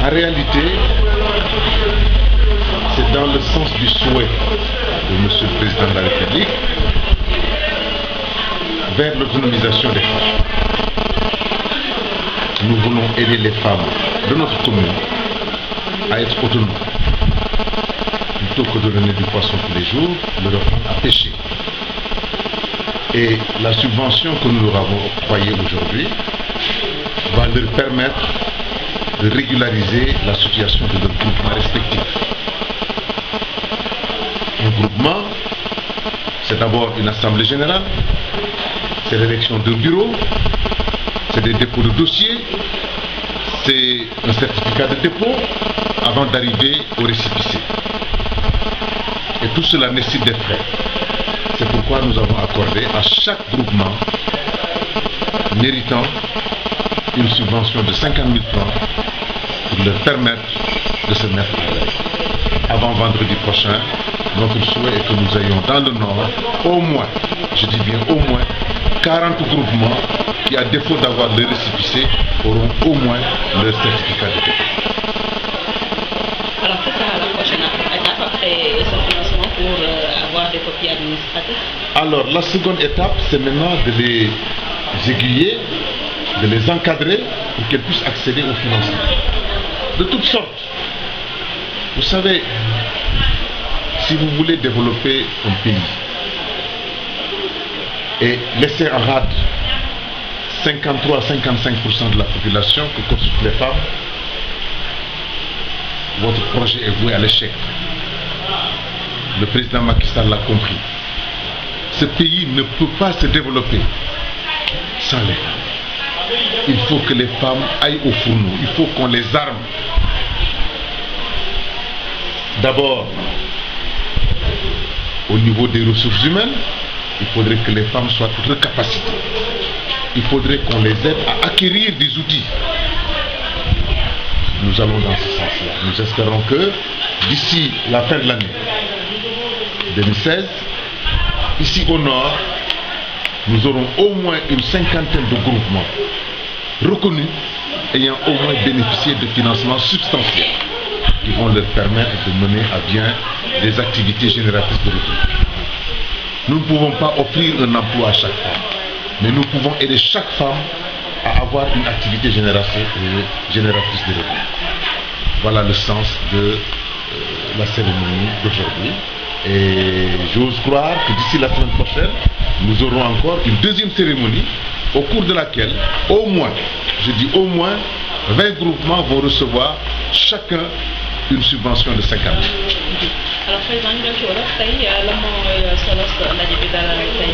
En réalité, c'est dans le sens du souhait de M. le Président de la République vers l'autonomisation des femmes. Nous voulons aider les femmes de notre commune à être autonomes. Plutôt que de donner du poisson tous les jours, leur apprendre à pêcher. Et la subvention que nous leur avons octroyée aujourd'hui va leur permettre de régulariser la situation de leurs groupements respectifs. Un groupement, c'est d'abord une assemblée générale, c'est l'élection d'un bureau, c'est des dépôts de dossiers, c'est un certificat de dépôt avant d'arriver au récépissé. Et tout cela nécessite des frais. C'est pourquoi nous avons accordé à chaque groupement méritant une subvention de 50 000 francs pour leur permettre de se mettre à l'œuvre. Avant vendredi prochain, notre souhait est que nous ayons dans le Nord au moins, je dis bien au moins, 40 groupements qui, à défaut d'avoir le récépissé, auront au moins leur certificat de dépôt. Alors, quelle sera la prochaine étape après ce financement pour avoir des copies administratives? Alors, la seconde étape, c'est maintenant de les aiguiller, de les encadrer pour qu'elles puissent accéder au financement. De toutes sortes. Vous savez, si vous voulez développer un pays et laisser en rade 53 à 55% de la population que constituent les femmes, votre projet est voué à l'échec. Le président Macky Sall l'a compris. Ce pays ne peut pas se développer sans les femmes. Il faut que les femmes aillent au fourneau. Il faut qu'on les arme. D'abord, au niveau des ressources humaines, il faudrait que les femmes soient recapacitées. Il faudrait qu'on les aide à acquérir des outils. Nous allons dans ce sens-là. Nous espérons que d'ici la fin de l'année 2016, ici au Nord, nous aurons au moins une cinquantaine de groupements reconnus ayant au moins bénéficié de financements substantiels qui vont leur permettre de mener à bien des activités génératrices de revenus. Nous ne pouvons pas offrir un emploi à chaque femme, mais nous pouvons aider chaque femme à avoir une activité génératrice de revenus. Voilà le sens de la cérémonie d'aujourd'hui. Et j'ose croire que d'ici la semaine prochaine, nous aurons encore une deuxième cérémonie au cours de laquelle, au moins, je dis au moins, 20 groupements vont recevoir chacun une subvention de 50 000. Alors, président, ñu doon ci wolof tey lan moo solo ndaje bi dalal tey